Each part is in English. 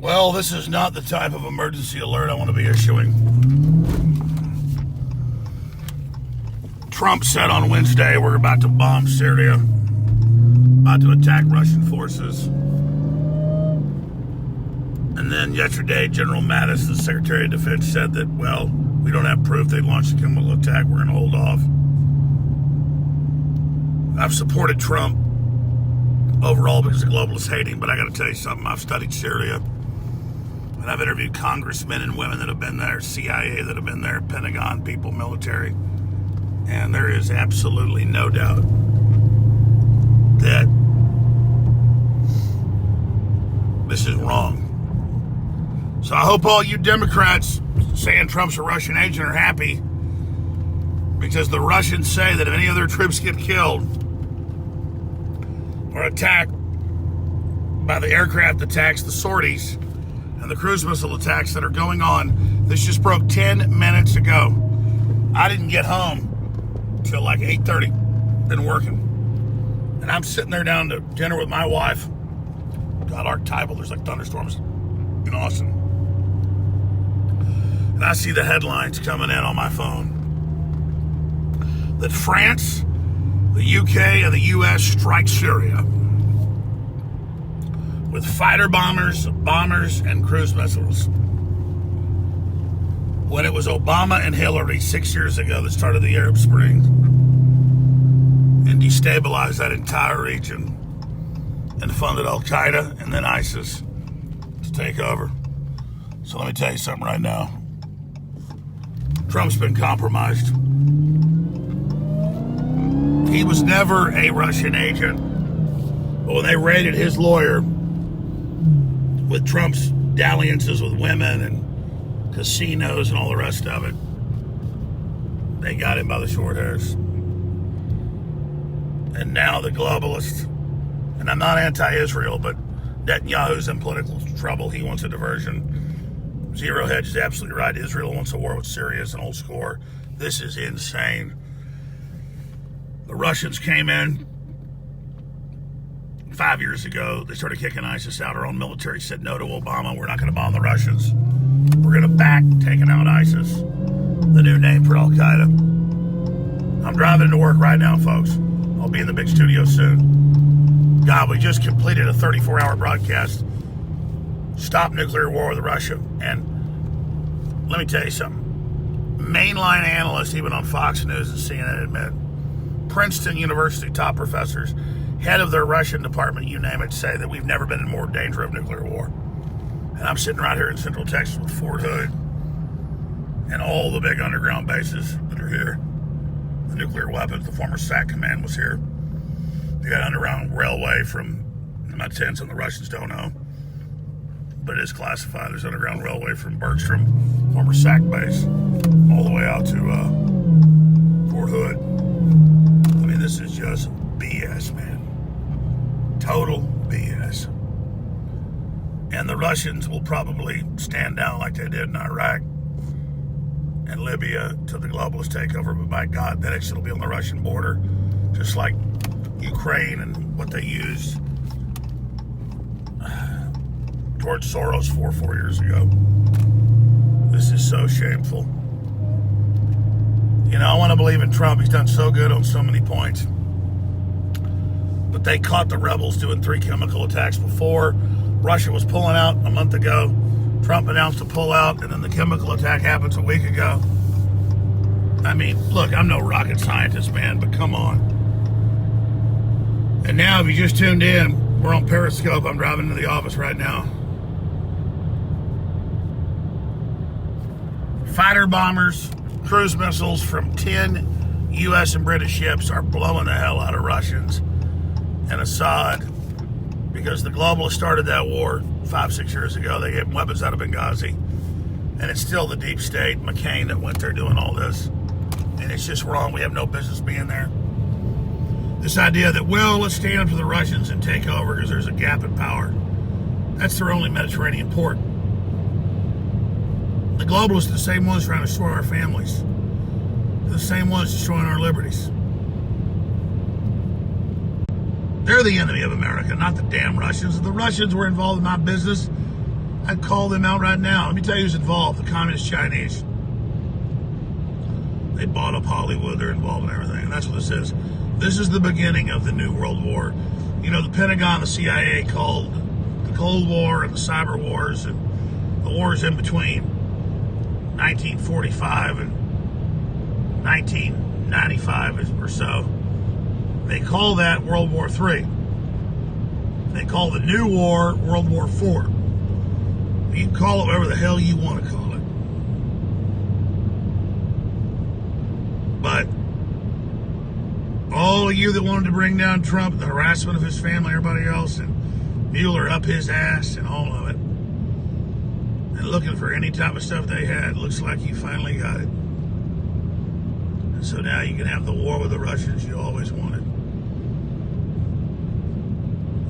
Well, this is not the type of emergency alert I want to be issuing. Trump said on Wednesday we're about to bomb Syria, about to attack Russian forces. And then yesterday, General Mattis, the Secretary of Defense, said that, well, we don't have proof they launched a chemical attack. We're going to hold off. I've supported Trump overall because of globalist hating, but I got to tell you something. I've studied Syria. And I've interviewed congressmen and women that have been there, CIA that have been there, Pentagon people, military. And there is absolutely no doubt that this is wrong. So I hope all you Democrats saying Trump's a Russian agent are happy, because the Russians say that if any of their troops get killed or attacked by the aircraft attacks, the sorties, and the cruise missile attacks that are going on. This just broke 10 minutes ago. I didn't get home till like 8:30. Been working. And I'm sitting there down to dinner with my wife. God, archetypal. There's like thunderstorms in Austin. And I see the headlines coming in on my phone that France, the UK, and the US strike Syria with fighter bombers, and cruise missiles. When it was Obama and Hillary 6 years ago that started the Arab Spring and destabilized that entire region and funded Al-Qaeda and then ISIS to take over. So let me tell you something right now. Trump's been compromised. He was never a Russian agent, but when they raided his lawyer with Trump's dalliances with women and casinos and all the rest of it, they got him by the short hairs. And now the globalists, and I'm not anti-Israel, but Netanyahu's in political trouble. He wants a diversion. Zero Hedge is absolutely right. Israel wants a war with Syria. It's an old score. This is insane. The Russians came in 5 years ago. They started kicking ISIS out. Our own military said no to Obama. We're not going to bomb the Russians. We're going to back taking out ISIS, the new name for Al-Qaeda. I'm driving to work right now, folks. I'll be in the big studio soon. God, we just completed a 34-hour broadcast. Stop nuclear war with Russia. And let me tell you something. Mainline analysts, even on Fox News and CNN, admit Princeton University top professors, head of their Russian department, you name it, say that we've never been in more danger of nuclear war. And I'm sitting right here in Central Texas with Fort Hood and all the big underground bases that are here. The nuclear weapons, the former SAC command was here. They got underground railway from, I'm not saying something the Russians don't know, but it is classified. There's underground railway from Bergstrom, former SAC base, all the way out to Fort Hood. I mean, this is just BS, man. Total BS. And the Russians will probably stand down like they did in Iraq and Libya to the globalist takeover. But by God, that actually will be on the Russian border, just like Ukraine and what they used towards Soros four years ago. This is so shameful. You know, I want to believe in Trump. He's done so good on so many points. But they caught the rebels doing 3 chemical attacks before. Russia was pulling out a month ago. Trump announced a pullout, and then the chemical attack happens a week ago. I mean, look, I'm no rocket scientist, man, but come on. And now, if you just tuned in, we're on Periscope. I'm driving to the office right now. Fighter bombers, cruise missiles from 10 U.S. and British ships are blowing the hell out of Russians and Assad, because the globalists started that war 5-6 years ago. They gave them weapons out of Benghazi. And it's still the deep state, McCain, that went there doing all this. And it's just wrong. We have no business being there. This idea that, well, let's stand up to the Russians and take over because there's a gap in power. That's their only Mediterranean port. The globalists are the same ones trying to destroy our families. They're the same ones destroying our liberties. They're the enemy of America, not the damn Russians. If the Russians were involved in my business, I'd call them out right now. Let me tell you who's involved. The Communist Chinese. They bought up Hollywood. They're involved in everything. And that's what this is. This is the beginning of the New World War. You know, the Pentagon, the CIA called the Cold War and the Cyber Wars and the wars in between 1945 and 1995 or so. They call that World War III. They call the new war World War IV. You can call it whatever the hell you want to call it. But all of you that wanted to bring down Trump, the harassment of his family, everybody else, and Mueller up his ass and all of it, and looking for any type of stuff they had, looks like you finally got it. And so now you can have the war with the Russians you always wanted.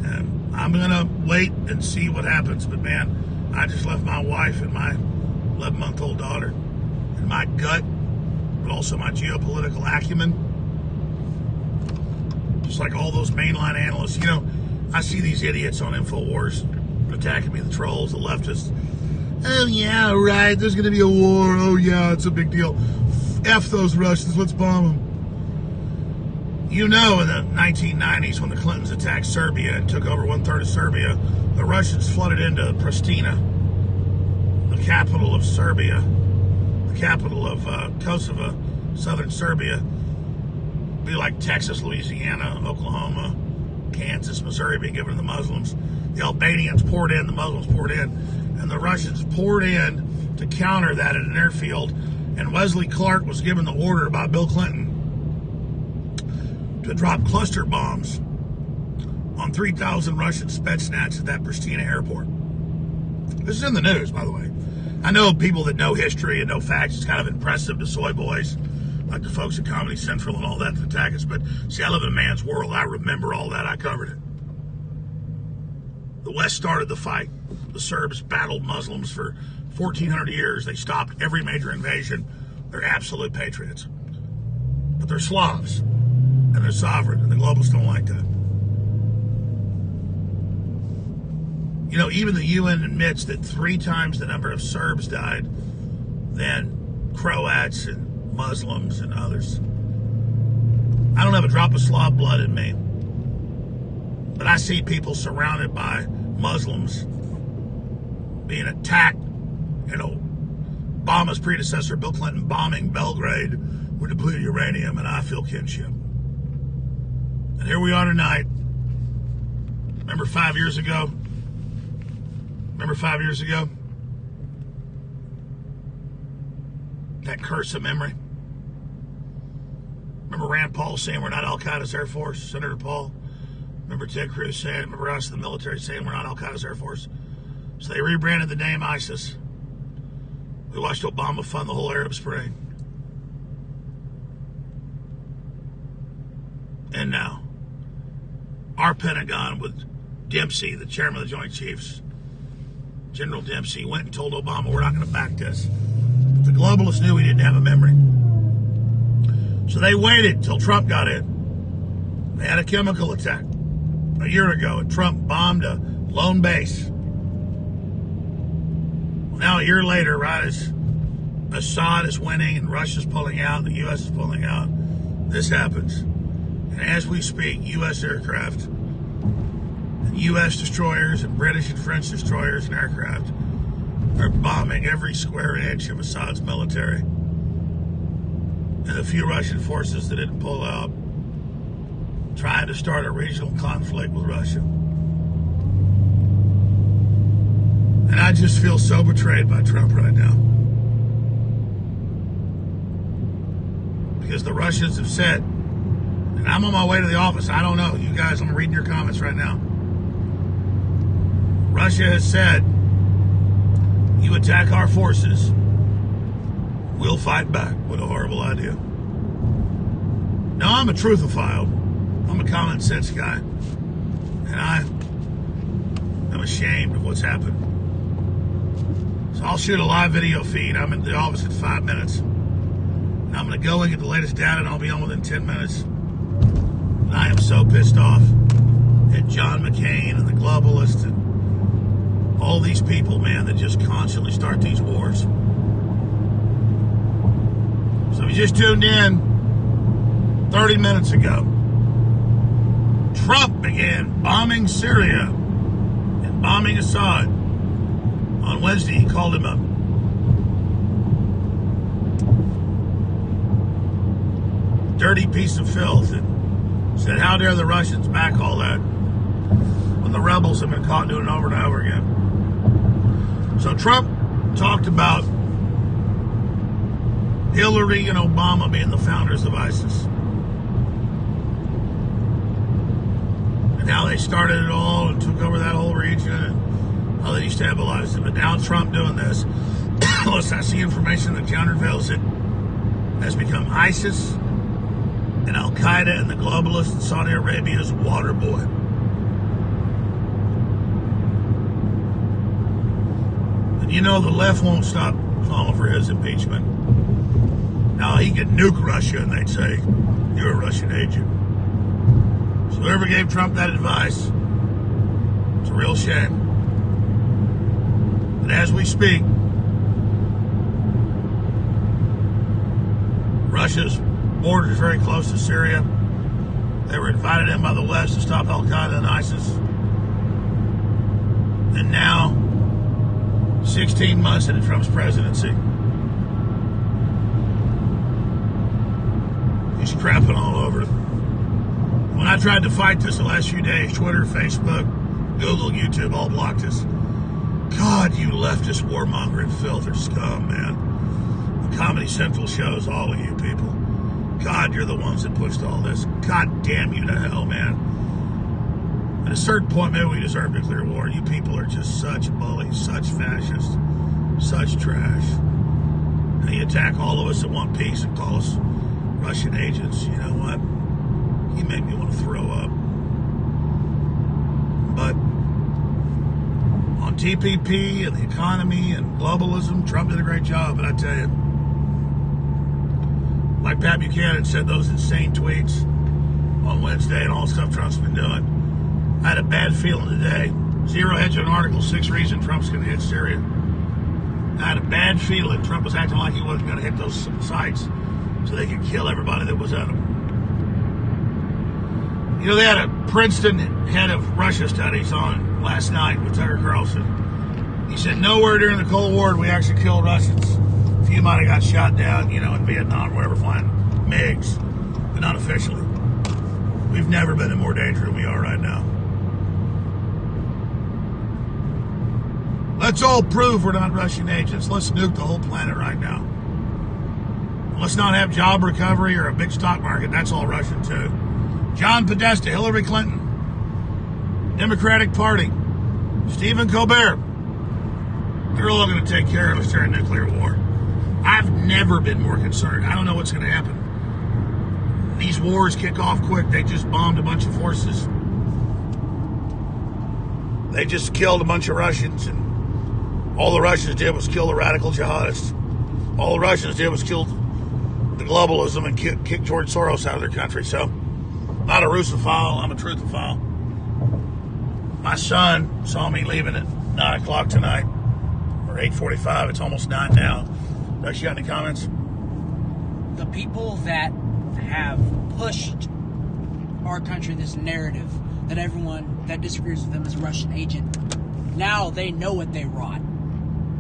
And I'm going to wait and see what happens. But man, I just left my wife and my 11-month-old daughter and my gut, but also my geopolitical acumen. Just like all those mainline analysts. You know, I see these idiots on InfoWars attacking me, the trolls, the leftists. Oh, yeah, right, there's going to be a war. Oh, yeah, it's a big deal. F those Russians, let's bomb them. You know, in the 1990s, when the Clintons attacked Serbia and took over 1/3 of Serbia, the Russians flooded into Pristina, the capital of Serbia, the capital of Kosovo, southern Serbia. Be like Texas, Louisiana, Oklahoma, Kansas, Missouri being given to the Muslims. The Albanians poured in, the Muslims poured in, and the Russians poured in to counter that at an airfield. And Wesley Clark was given the order by Bill Clinton to drop cluster bombs on 3,000 Russian Spetsnaz at that Pristina airport. This is in the news, by the way. I know people that know history and know facts. It's kind of impressive to soy boys like the folks at Comedy Central and all that to attack us. But see, I live in a man's world. I remember all that. I covered it. The West started the fight. The Serbs battled Muslims for 1,400 years. They stopped every major invasion. They're absolute patriots. But they're Slavs. And they're sovereign. And the globalists don't like that. You know, even the UN admits that 3 times the number of Serbs died than Croats and Muslims and others. I don't have a drop of Slav blood in me. But I see people surrounded by Muslims being attacked. You know, Obama's predecessor, Bill Clinton, bombing Belgrade with depleted uranium, and I feel kinship. And here we are tonight. Remember 5 years ago? That curse of memory. Remember Rand Paul saying we're not Al-Qaeda's Air Force? Senator Paul. Remember Ted Cruz saying, remember us in the military saying we're not Al-Qaeda's Air Force? So they rebranded the name ISIS. We watched Obama fund the whole Arab Spring. And now, our Pentagon with Dempsey, the chairman of the Joint Chiefs, General Dempsey, went and told Obama, we're not going to back this. But the globalists knew he didn't have a memory. So they waited until Trump got in. They had a chemical attack a year ago, and Trump bombed a lone base. Well, now a year later, right as Assad is winning and Russia's pulling out, and the U.S. is pulling out, this happens. And as we speak, U.S. aircraft, and U.S. destroyers, and British and French destroyers and aircraft are bombing every square inch of Assad's military. And the few Russian forces that didn't pull out, trying to start a regional conflict with Russia. And I just feel so betrayed by Trump right now. Because the Russians have said, and I'm on my way to the office, I don't know, you guys, I'm reading your comments right now. Russia has said, you attack our forces, we'll fight back. What a horrible idea. Now, I'm a truthophile. I'm a common sense guy. And I am ashamed of what's happened. So I'll shoot a live video feed. I'm in the office in 5 minutes. And I'm going to go and get the latest data, and I'll be on within 10 minutes. And I am so pissed off at John McCain and the globalists and All these people, man, that just constantly start these wars. So if you just tuned in 30 minutes ago, Trump began bombing Syria and bombing Assad. On Wednesday, he called him a dirty piece of filth and said, how dare the Russians back all that when the rebels have been caught doing it over and over again. So Trump talked about Hillary and Obama being the founders of ISIS and how they started it all and took over that whole region and how they destabilized it. But now Trump doing this, let's not see information that countervails it, has become ISIS and Al-Qaeda and the globalists in Saudi Arabia's water boy. And you know the left won't stop calling for his impeachment. Now he could nuke Russia and they'd say, you're a Russian agent. So whoever gave Trump that advice, it's a real shame. And as we speak, Russia's border is very close to Syria. They were invited in by the West to stop Al-Qaeda and ISIS. And now, 16 months into Trump's presidency, he's crapping all over it. When I tried to fight this the last few days, Twitter, Facebook, Google, YouTube all blocked us. God, you leftist warmongering filth or scum, man. The Comedy Central shows, all of you people. God, you're the ones that pushed all this. God damn you to hell, man. At a certain point, maybe we deserve nuclear war. You people are just such bullies, such fascists, such trash. And you attack all of us that want peace and call us Russian agents. You know what? You make me want to throw up. But on TPP and the economy and globalism, Trump did a great job. But I tell you, like Pat Buchanan said, those insane tweets on Wednesday and all the stuff Trump's been doing, I had a bad feeling today. Zero Hedge on article, 6 reasons Trump's going to hit Syria. I had a bad feeling Trump was acting like he wasn't going to hit those sites so they could kill everybody that was at them. You know, they had a Princeton head of Russia studies on last night with Tucker Carlson. He said, nowhere during the Cold War did we actually kill Russians. A few might have got shot down, you know, in Vietnam or wherever, flying MiGs, but not officially. We've never been in more danger than we are right now. Let's all prove we're not Russian agents. Let's nuke the whole planet right now. Let's not have job recovery or a big stock market. That's all Russian too. John Podesta, Hillary Clinton, Democratic Party, Stephen Colbert. They're all going to take care of us during nuclear war. I've never been more concerned. I don't know what's going to happen. These wars kick off quick. They just bombed a bunch of forces. They just killed a bunch of Russians, and all the Russians did was kill the radical jihadists. All the Russians did was kill the globalism and kick George Soros out of their country. So, I'm not a Russophile, I'm a truthophile. My son saw me leaving at 9 o'clock tonight, or 8:45. It's almost 9 now. Rex, you got any comments? The people that have pushed our country this narrative that everyone that disagrees with them is a Russian agent, now they know what they wrought.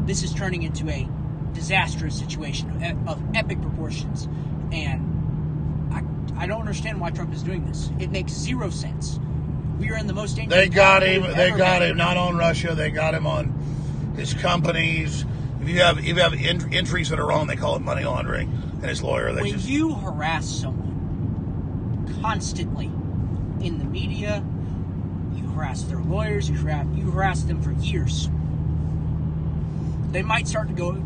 This is turning into a disastrous situation of epic proportions, and I don't understand why Trump is doing this. It makes zero sense. We are in the most dangerous. They got him. They got him not on Russia. They got him on his companies. If you have entries that are wrong, they call it money laundering. And his lawyer, when you harass someone constantly in the media, you harass their lawyers. You harass them for years. They might start to go.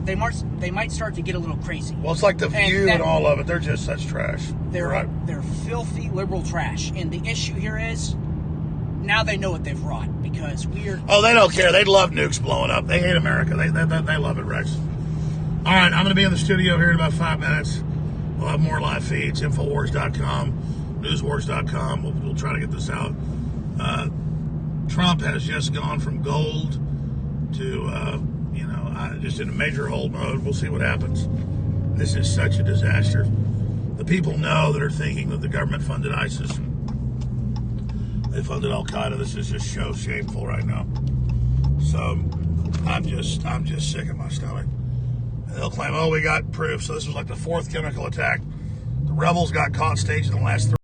They might start to get a little crazy. Well, it's like The View and all of it. They're just such trash. They're filthy liberal trash. And the issue here is, now they know what they've wrought because we're. Oh, they don't care. They love nukes blowing up. They hate America. They love it, Rex. All right, I'm going to be in the studio here in about 5 minutes. We'll have more live feeds. Infowars.com, newswars.com. We'll try to get this out. Trump has just gone from gold to, just in a major hold mode. We'll see what happens. This is such a disaster. The people know that are thinking that the government funded ISIS. They funded Al Qaeda. This is just so shameful right now. So I'm just sick in my stomach. And they'll claim, oh, we got proof. So this was like the fourth chemical attack. The rebels got caught staging the last three.